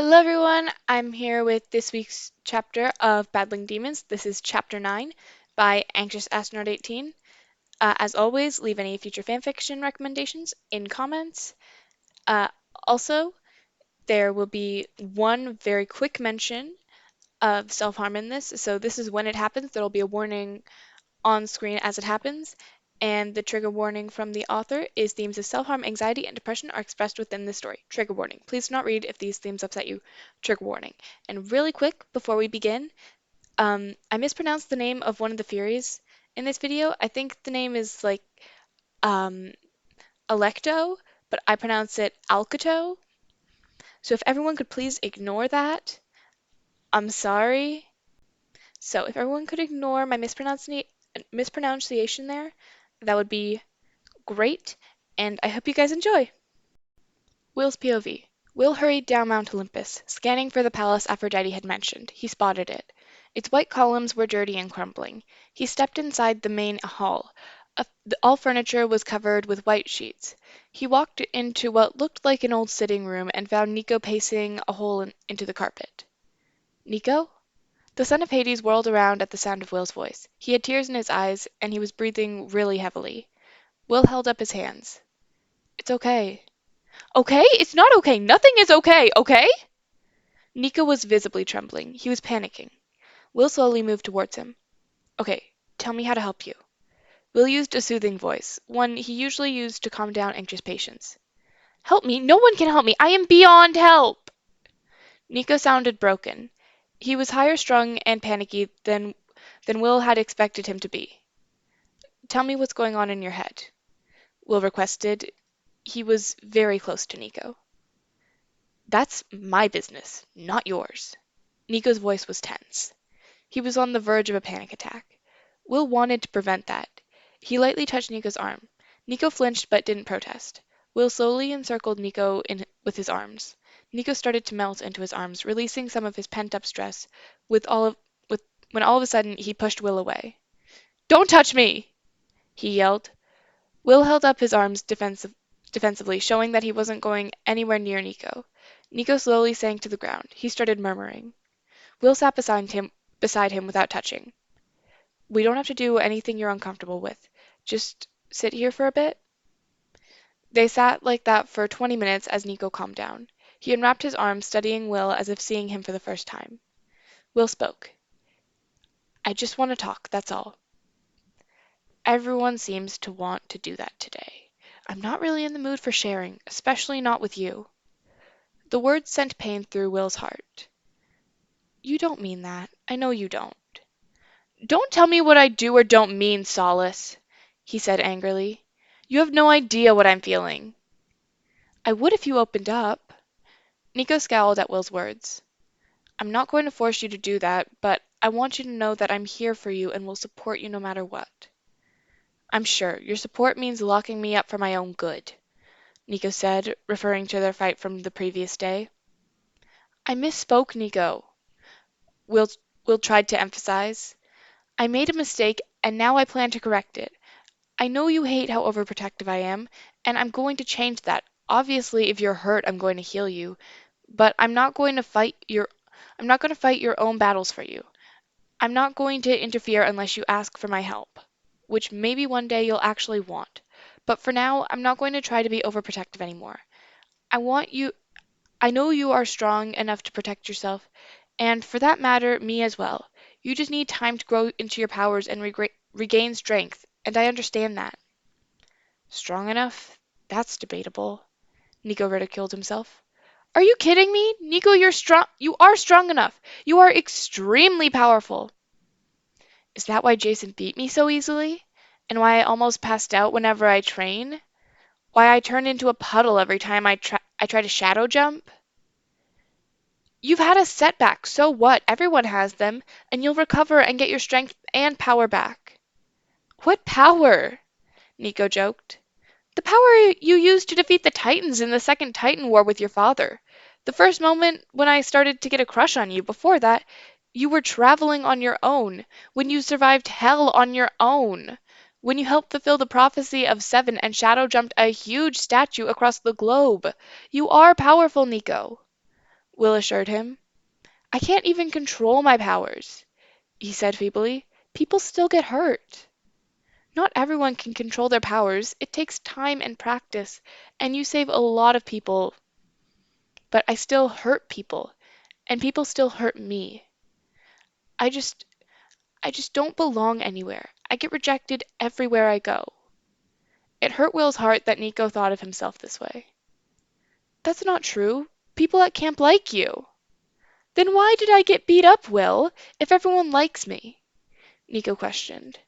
Hello everyone, I'm here with this week's chapter of Battling Demons. This is chapter 9 by Anxious Astronaut 18. As always, leave any future fanfiction recommendations in comments. Uh, Also, there will be one very quick mention of self-harm in this. So this is when it happens. There will be a warning on screen as it happens, and the trigger warning from the author is themes of self-harm, anxiety, and depression are expressed within this story. Trigger warning. Please do not read if these themes upset you. Trigger warning. And really quick, before we begin, I mispronounced the name of one of the Furies in this video. I think the name is like um, Electo, but I pronounce it Alcato. So if everyone could please ignore that, I'm sorry. So if everyone could ignore my mispronunciation there, that would be great, and I hope you guys enjoy. Will's POV. Will hurried down Mount Olympus, scanning for the palace Aphrodite had mentioned. He spotted it. Its white columns were dirty and crumbling. He stepped inside the main hall. All furniture was covered with white sheets. He walked into what looked like an old sitting room and found Nico pacing a hole into the carpet. Nico? The son of Hades whirled around at the sound of Will's voice. He had tears in his eyes, and he was breathing really heavily. Will held up his hands. It's okay. Okay? It's not okay. Nothing is okay, okay? Nico was visibly trembling. He was panicking. Will slowly moved towards him. Okay, tell me how to help you. Will used a soothing voice, one he usually used to calm down anxious patients. Help me? No one can help me. I am beyond help. Nico sounded broken. He was higher strung and panicky than Will had expected him to be. Tell me what's going on in your head, Will requested. He was very close to Nico. That's my business, not yours. Nico's voice was tense. He was on the verge of a panic attack. Will wanted to prevent that. He lightly touched Nico's arm. Nico flinched but didn't protest. Will slowly encircled Nico with his arms. Nico started to melt into his arms, releasing some of his pent-up stress, with all of, with, when all of a sudden he pushed Will away. Don't touch me! He yelled. Will held up his arms defensively, showing that he wasn't going anywhere near Nico. Nico slowly sank to the ground. He started murmuring. Will sat beside him without touching. We don't have to do anything you're uncomfortable with. Just sit here for a bit. They sat like that for 20 minutes as Nico calmed down. He unwrapped his arms, studying Will as if seeing him for the first time. Will spoke. I just want to talk, that's all. Everyone seems to want to do that today. I'm not really in the mood for sharing, especially not with you. The words sent pain through Will's heart. You don't mean that. I know you don't. Don't tell me what I do or don't mean, Solace, he said angrily. You have no idea what I'm feeling. I would if you opened up. Nico scowled at Will's words. I'm not going to force you to do that, but I want you to know that I'm here for you and will support you no matter what. I'm sure your support means locking me up for my own good, Nico said, referring to their fight from the previous day. I misspoke, Nico, Will, Will tried to emphasize. I made a mistake, and now I plan to correct it. I know you hate how overprotective I am, and I'm going to change that. Obviously, if you're hurt, I'm going to heal you, but I'm not going to fight your own battles for you. I'm not going to interfere unless you ask for my help, which maybe one day you'll actually want. But for now, I'm not going to try to be overprotective anymore. I know you are strong enough to protect yourself, and for that matter, me as well. You just need time to grow into your powers and regain strength, and I understand that. Strong enough? That's debatable. Nico ridiculed himself. Are you kidding me? Nico, you are strong enough. You are extremely powerful. Is that why Jason beat me so easily? And why I almost passed out whenever I train? Why I turn into a puddle every time I try to shadow jump? You've had a setback, so what? Everyone has them, and you'll recover and get your strength and power back. What power? Nico joked. The power you used to defeat the Titans in the second Titan War with your father. The first moment when I started to get a crush on you. Before that, you were traveling on your own. When you survived hell on your own. When you helped fulfill the prophecy of Seven and shadow jumped a huge statue across the globe. You are powerful, Nico. Will assured him. I can't even control my powers, he said feebly. People still get hurt. Not everyone can control their powers. It takes time and practice, and you save a lot of people, but I still hurt people, and people still hurt me. I just I just don't belong anywhere. I get rejected everywhere I go. It hurt Will's heart that Nico thought of himself this way. That's not true. People at camp like you. Then why did I get beat up, Will, if everyone likes me? Nico questioned.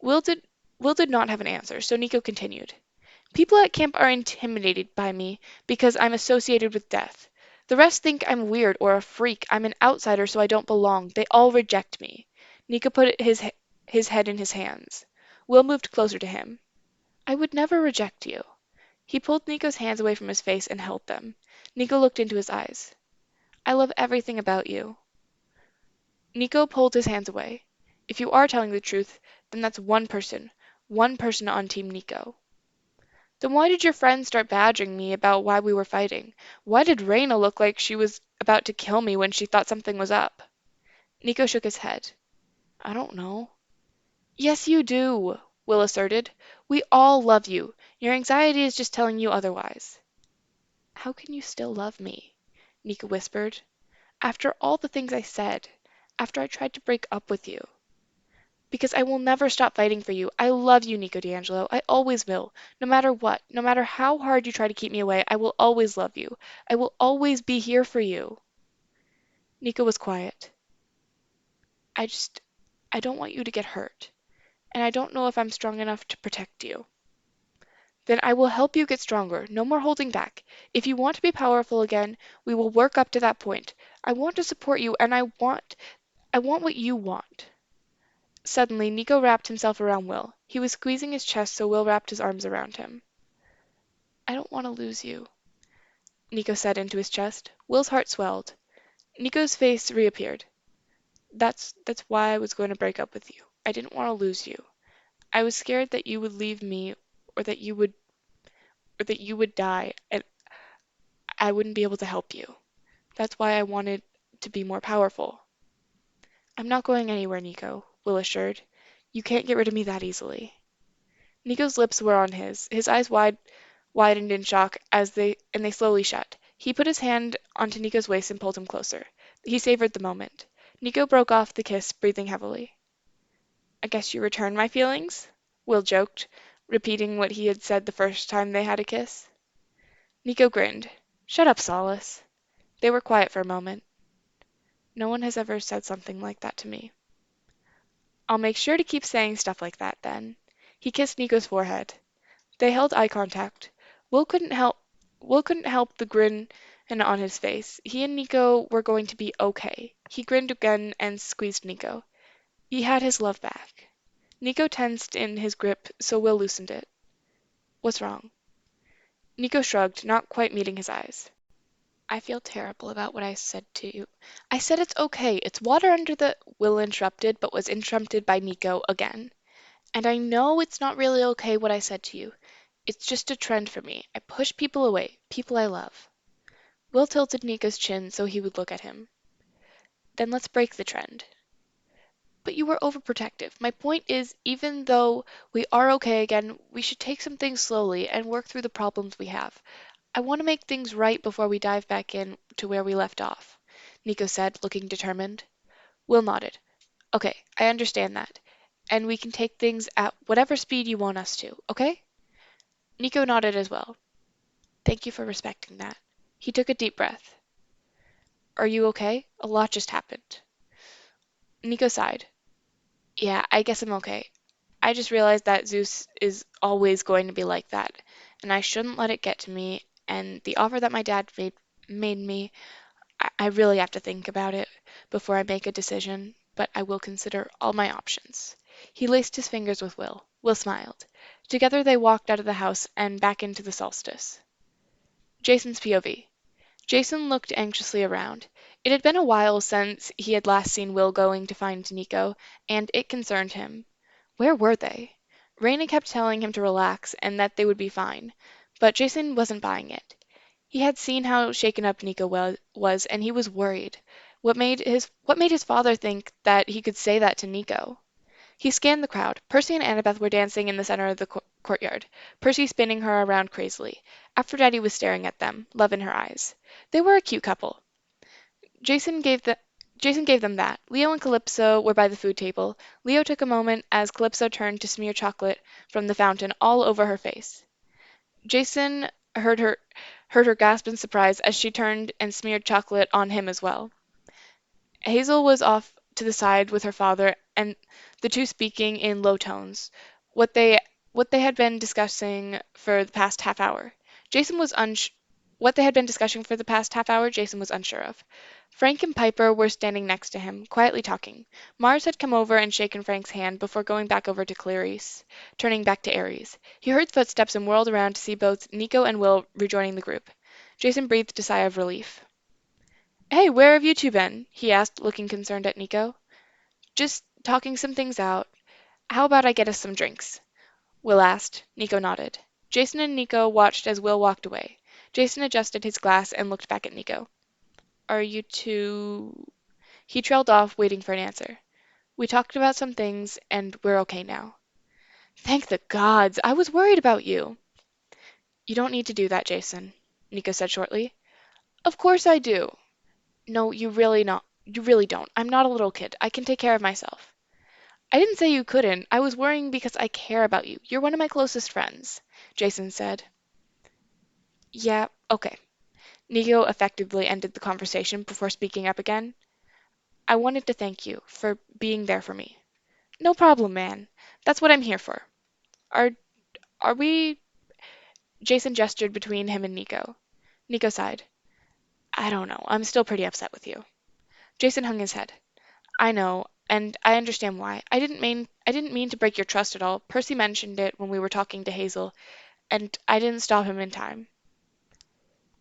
Will did Will did not have an answer, so Nico continued. People at camp are intimidated by me because I'm associated with death. The rest think I'm weird or a freak. I'm an outsider, so I don't belong. They all reject me. Nico put his head in his hands. Will moved closer to him. I would never reject you. He pulled Nico's hands away from his face and held them. Nico looked into his eyes. I love everything about you. Nico pulled his hands away. If you are telling the truth, then that's one person on Team Nico. Then why did your friends start badgering me about why we were fighting? Why did Reina look like she was about to kill me when she thought something was up? Nico shook his head. I don't know. Yes, you do, Will asserted. We all love you. Your anxiety is just telling you otherwise. How can you still love me? Nico whispered. After all the things I said, after I tried to break up with you. Because I will never stop fighting for you. I love you, Nico D'Angelo. I always will. No matter what, no matter how hard you try to keep me away, I will always love you. I will always be here for you. Nico was quiet. I just, I don't want you to get hurt. And I don't know if I'm strong enough to protect you. Then I will help you get stronger. No more holding back. If you want to be powerful again, we will work up to that point. I want to support you, and I want what you want. Suddenly, Nico wrapped himself around Will. He was squeezing his chest, so Will wrapped his arms around him. I don't want to lose you, Nico said into his chest. Will's heart swelled. Nico's face reappeared. That's why I was going to break up with you. I didn't want to lose you. I was scared that you would leave me or that you would die and I wouldn't be able to help you. That's why I wanted to be more powerful. I'm not going anywhere, Nico, Will assured. You can't get rid of me that easily. Nico's lips were on his eyes widened in shock and they slowly shut. He put his hand onto Nico's waist and pulled him closer. He savored the moment. Nico broke off the kiss, breathing heavily. I guess you returned my feelings? Will joked, repeating what he had said the first time they had a kiss. Nico grinned. Shut up, Solace. They were quiet for a moment. No one has ever said something like that to me. I'll make sure to keep saying stuff like that, then. He kissed Nico's forehead. They held eye contact. Will couldn't help the grin on his face. He and Nico were going to be okay. He grinned again and squeezed Nico. He had his love back. Nico tensed in his grip, so Will loosened it. What's wrong? Nico shrugged, not quite meeting his eyes. I feel terrible about what I said to you. I said it's okay. It's water under the... Will interrupted, but was interrupted by Nico again. And I know it's not really okay what I said to you. It's just a trend for me. I push people away, people I love. Will tilted Nico's chin so he would look at him. Then let's break the trend. But you were overprotective. My point is, even though we are okay again, we should take some things slowly and work through the problems we have. I want to make things right before we dive back in to where we left off, Nico said, looking determined. Will nodded. Okay, I understand that. And we can take things at whatever speed you want us to, okay? Nico nodded as well. Thank you for respecting that. He took a deep breath. Are you okay? A lot just happened. Nico sighed. Yeah, I guess I'm okay. I just realized that Zeus is always going to be like that, and I shouldn't let it get to me, and the offer that my dad made me, I really have to think about it before I make a decision, but I will consider all my options. He laced his fingers with Will. Will smiled. Together they walked out of the house and back into the solstice. Jason's POV. Jason looked anxiously around. It had been a while since he had last seen Will going to find Nico, and it concerned him. Where were they? Raina kept telling him to relax and that they would be fine, but Jason wasn't buying it. He had seen how shaken up Nico was, and he was worried. What made his father think that he could say that to Nico? He scanned the crowd. Percy and Annabeth were dancing in the center of the courtyard, Percy spinning her around crazily. Aphrodite was staring at them, love in her eyes. They were a cute couple. Jason gave the Jason gave them that. Leo and Calypso were by the food table. Leo took a moment as Calypso turned to smear chocolate from the fountain all over her face. Jason heard her gasp in surprise as she turned and smeared chocolate on him as well. Hazel was off to the side with her father, and the two speaking in low tones, what they what they had been discussing for the past half hour. Jason was uns What they had been discussing for the past half hour, Jason was unsure of. Frank and Piper were standing next to him, quietly talking. Mars had come over and shaken Frank's hand before going back over to Clarice, turning back to Ares. He heard footsteps and whirled around to see both Nico and Will rejoining the group. Jason breathed a sigh of relief. "Hey, where have you two been?" he asked, looking concerned at Nico. "Just talking some things out. How about I get us some drinks?" Will asked. Nico nodded. Jason and Nico watched as Will walked away. Jason adjusted his glass and looked back at Nico. "Are you two—" He trailed off, waiting for an answer. "We talked about some things, and we're okay now." "Thank the gods! I was worried about you." "You don't need to do that, Jason," Nico said shortly. "Of course I do." "No, you really not. You really don't. I'm not a little kid. I can take care of myself." "I didn't say you couldn't. I was worrying because I care about you. You're one of my closest friends," Jason said. "Yeah, okay." Nico effectively ended the conversation before speaking up again. "I wanted to thank you for being there for me." "No problem, man. That's what I'm here for." Are are we Jason gestured between him and Nico. Nico sighed. "I don't know. I'm still pretty upset with you." Jason hung his head. "I know, and I understand why. I didn't mean to break your trust at all. Percy mentioned it when we were talking to Hazel, and I didn't stop him in time."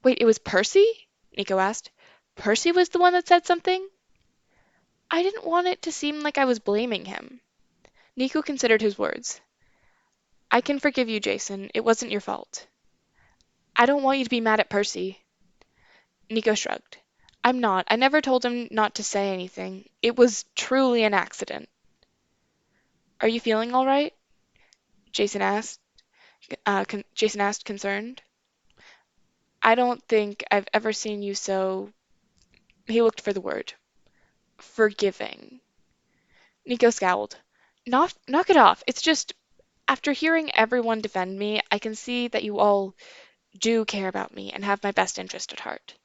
"Wait, it was Percy?" Nico asked. "Percy was the one that said something?" "I didn't want it to seem like I was blaming him." Nico considered his words. "I can forgive you, Jason. It wasn't your fault." "I don't want you to be mad at Percy." Nico shrugged. "I'm not. I never told him not to say anything. It was truly an accident." "Are you feeling all right?" Jason asked. Jason asked, concerned. "I don't think I've ever seen you so—" He looked for the word. "Forgiving." Nico scowled. Knock it off. It's just, after hearing everyone defend me, I can see that you all do care about me and have my best interest at heart.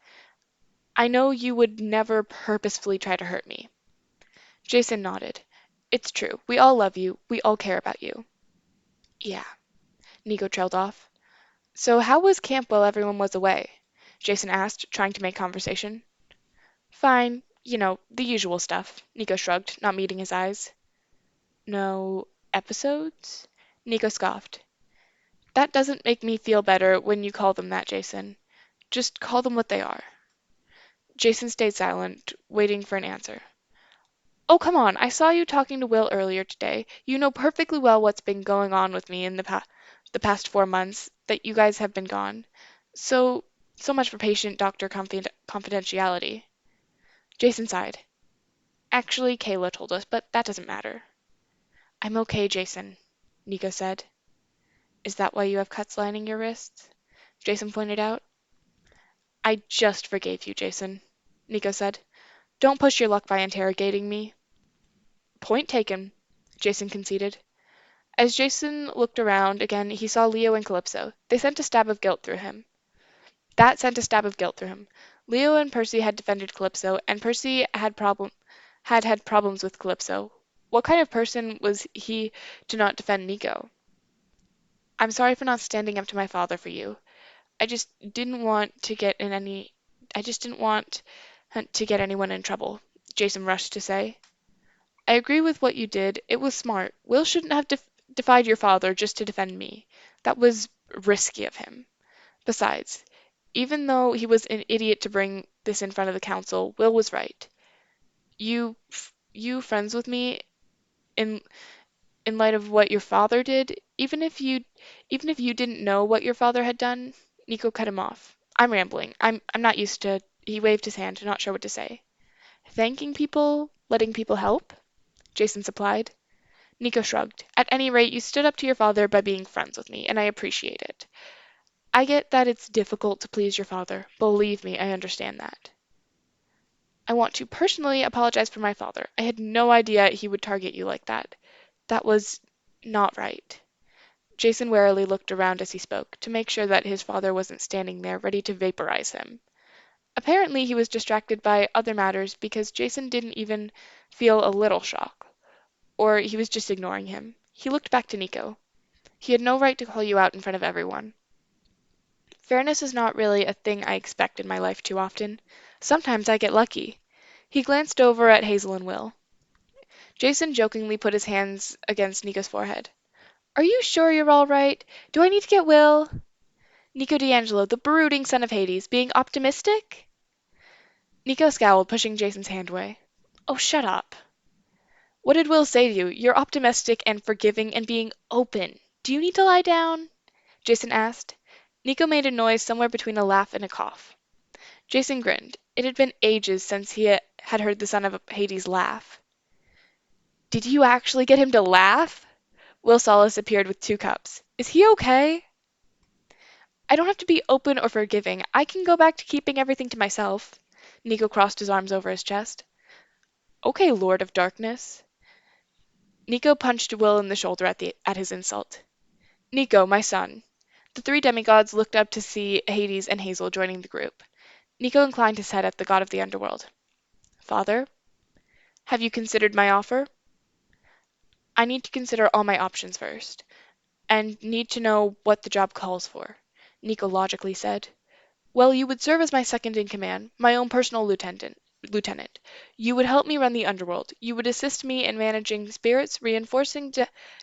I know you would never purposefully try to hurt me." Jason nodded. "It's true. We all love you. We all care about you." "Yeah." Nico trailed off. "So how was camp while everyone was away?" Jason asked, trying to make conversation. "Fine. The usual stuff." Nico shrugged, not meeting his eyes. "No episodes?" Nico scoffed. "That doesn't make me feel better when you call them that, Jason. Just call them what they are." Jason stayed silent, waiting for an answer. "Oh, come on. I saw you talking to Will earlier today. You know perfectly well what's been going on with me in the past 4 months that you guys have been gone. So much for patient doctor confidentiality." Jason sighed. "Actually, Kayla told us, but that doesn't matter." "I'm okay, Jason," Nico said. "Is that why you have cuts lining your wrists?" Jason pointed out. "I just forgave you, Jason," Nico said. "Don't push your luck by interrogating me." "Point taken," Jason conceded. As Jason looked around again, he saw Leo and Calypso. They sent a stab of guilt through him. That sent a stab of guilt through him. Leo and Percy had defended Calypso, and Percy had problems with Calypso. What kind of person was he to not defend Nico? "I'm sorry for not standing up to my father for you. I just didn't want to get in any I just didn't want to get anyone in trouble," Jason rushed to say. "I agree with what you did. It was smart. Will shouldn't have defied your father just to defend me. That was risky of him. Besides, even though he was an idiot to bring this in front of the council, Will was right. You friends with me in in light of what your father did, even if you didn't know what your father had done." Nico cut him off. I'm rambling. I'm not used to. He waved his hand, not sure what to say. Thanking people, letting people help, Jason supplied. Nico shrugged. At any rate, you stood up to your father by being friends with me, and I appreciate it. I get that it's difficult to please your father. Believe me, I understand that. I want to personally apologize for my father. I had no idea he would target you like that. That was not right. Jason warily looked around as he spoke, to make sure that his father wasn't standing there ready to vaporize him. Apparently, he was distracted by other matters because Jason didn't even feel a little shock, or he was just ignoring him. He looked back to Nico. He had no right to call you out in front of everyone. Fairness is not really a thing I expect in my life too often. Sometimes I get lucky. He glanced over at Hazel and Will. Jason jokingly put his hands against Nico's forehead. Are you sure you're all right? Do I need to get Will? Nico D'Angelo, the brooding son of Hades, being optimistic? Nico scowled, pushing Jason's hand away. Oh, shut up. What did Will say to you? You're optimistic and forgiving and being open. Do you need to lie down? Jason asked. Nico made a noise somewhere between a laugh and a cough. Jason grinned. It had been ages since he had heard the son of Hades laugh. Did you actually get him to laugh? Will Solis appeared with two cups. Is he okay? I don't have to be open or forgiving. I can go back to keeping everything to myself. Nico crossed his arms over his chest. Okay, Lord of Darkness. Nico punched Will in the shoulder at his insult. Nico, my son. The three demigods looked up to see Hades and Hazel joining the group. Nico inclined his head at the god of the underworld. Father, have you considered my offer? I need to consider all my options first, and need to know what the job calls for, Nico logically said. Well, you would serve as my second in command, my own personal lieutenant. You would help me run the underworld. You would assist me in managing spirits, reinforcing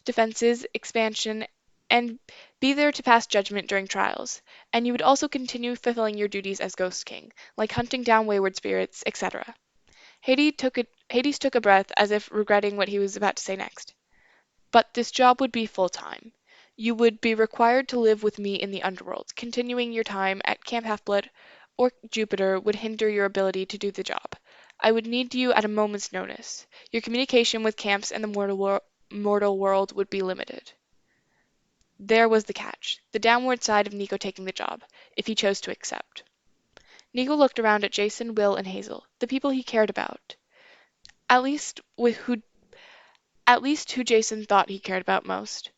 defenses, expansion, and be there to pass judgment during trials. And you would also continue fulfilling your duties as Ghost King, like hunting down wayward spirits, etc. Hades took a breath as if regretting what he was about to say next. But this job would be full-time. You would be required to live with me in the underworld. Continuing your time at Camp Half-Blood or Jupiter would hinder your ability to do the job. I would need you at a moment's notice. Your communication with camps and the mortal world would be limited. There was the catch, the downward side of Nico taking the job, if he chose to accept. Nico looked around at Jason, Will, and Hazel, the people he cared about. At least with who at least who Jason thought he cared about most.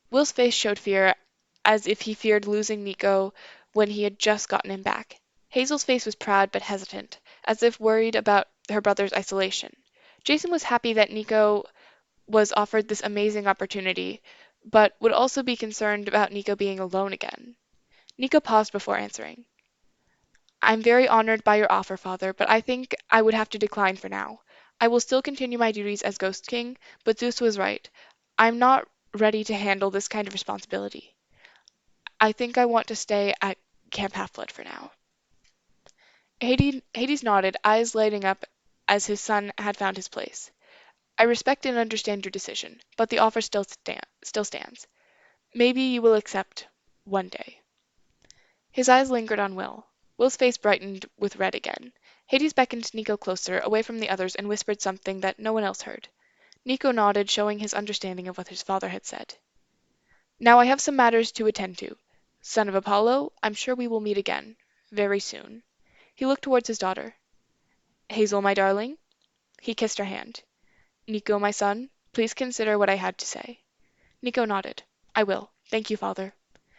Will's face showed fear, as if he feared losing Nico when he had just gotten him back. Hazel's face was proud but hesitant, as if worried about her brother's isolation. Jason was happy that Nico was offered this amazing opportunity, but would also be concerned about Nico being alone again. Nico paused before answering. I'm very honored by your offer, Father, but I think I would have to decline for now. I will still continue my duties as Ghost King, but Zeus was right. I'm not ready to handle this kind of responsibility. I think I want to stay at Camp Half-Blood for now. Hades nodded, eyes lighting up as his son had found his place. I respect and understand your decision, but the offer still stands. Maybe you will accept one day. His eyes lingered on Will. Will's face brightened with red again. Hades beckoned Nico closer, away from the others, and whispered something that no one else heard. Nico nodded, showing his understanding of what his father had said. Now I have some matters to attend to. Son of Apollo, I'm sure we will meet again, very soon. He looked towards his daughter. Hazel, my darling. He kissed her hand. Nico, my son, please consider what I had to say. Nico nodded. I will. Thank you, father.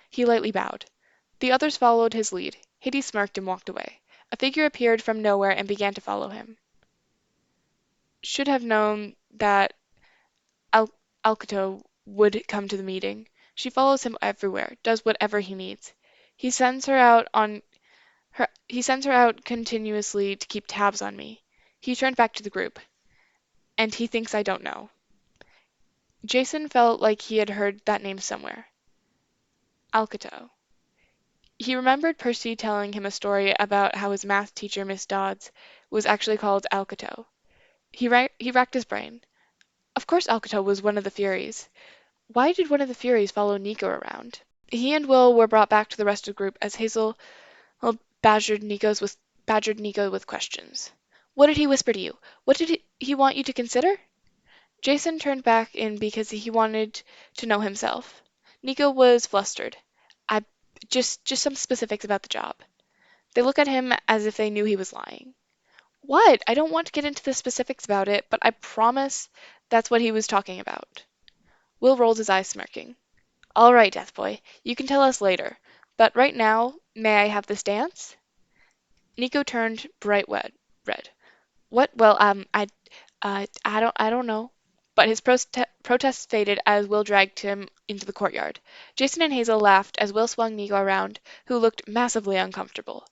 He lightly bowed. The others followed his lead. Hades smirked and walked away. A figure appeared from nowhere and began to follow him. Should have known that Al- Alcato would come to the meeting. She follows him everywhere, does whatever he needs. He sends her out on he sends her out continuously to keep tabs on me. He turned back to the group. And he thinks I don't know. Jason felt like he had heard that name somewhere. Alcato. He remembered Percy telling him a story about how his math teacher, Miss Dodds, was actually called Alcato. He racked his brain. Of course Alcato was one of the Furies. Why did one of the Furies follow Nico around? He and Will were brought back to the rest of the group as Hazel badgered badgered Nico with questions. What did he whisper to you? What did he want you to consider? Jason turned back in because he wanted to know himself. Nico was flustered. I just some specifics about the job. They look at him as if they knew he was lying. What? I don't want to get into the specifics about it, but I promise that's what he was talking about. Will rolled his eyes, smirking. All right, Death Boy, you can tell us later. But right now, may I have this dance? Nico turned bright red. What? Well, I don't know. But his protests faded as Will dragged him into the courtyard. Jason and Hazel laughed as Will swung Nico around, who looked massively uncomfortable.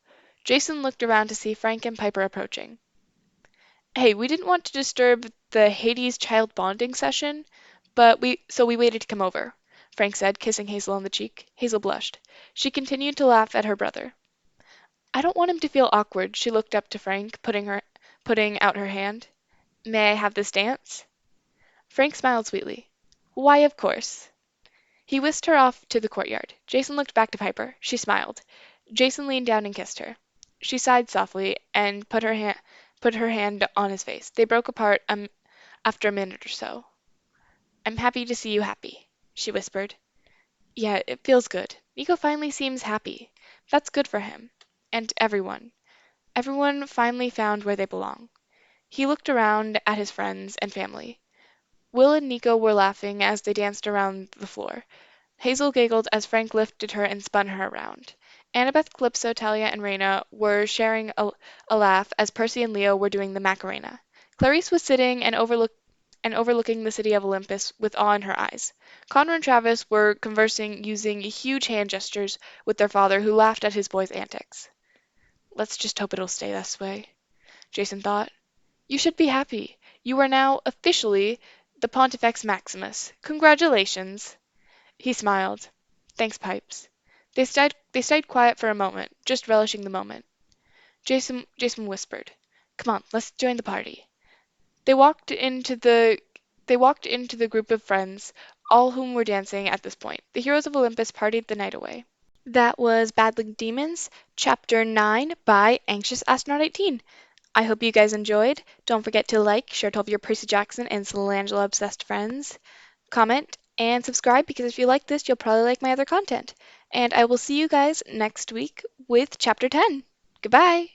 Jason looked around to see Frank and Piper approaching. Hey, we didn't want to disturb the Hades child bonding session, but we waited to come over, Frank said, kissing Hazel on the cheek. Hazel blushed. She continued to laugh at her brother. I don't want him to feel awkward. She looked up to Frank, putting out her hand. May I have this dance? Frank smiled sweetly. Why, of course. He whisked her off to the courtyard. Jason looked back to Piper. She smiled. Jason leaned down and kissed her. She sighed softly and put her hand on his face. They broke apart after a minute or so. I'm happy to see you happy, she whispered. Yeah, it feels good. Nico finally seems happy. That's good for him. And everyone. Everyone finally found where they belong. He looked around at his friends and family. Will and Nico were laughing as they danced around the floor. Hazel giggled as Frank lifted her and spun her around. Annabeth, Calypso, Talia, and Rena were sharing a laugh as Percy and Leo were doing the Macarena. Clarice was sitting and overlooking the city of Olympus with awe in her eyes. Connor and Travis were conversing using huge hand gestures with their father, who laughed at his boy's antics. Let's just hope it'll stay this way, Jason thought. You should be happy. You are now officially the Pontifex Maximus. Congratulations. He smiled. Thanks, Pipes. They stayed quiet for a moment, just relishing the moment. Jason whispered, Come on, let's join the party. They walked into the they walked into the group of friends, all whom were dancing at this point. The heroes of Olympus partied the night away. That was Battling Demons, Chapter 9 by Anxious Astronaut 18. I hope you guys enjoyed. Don't forget to like, share to all of your Percy Jackson and Solangelo obsessed friends, comment, and subscribe because if you like this, you'll probably like my other content. And I will see you guys next week with Chapter 10. Goodbye!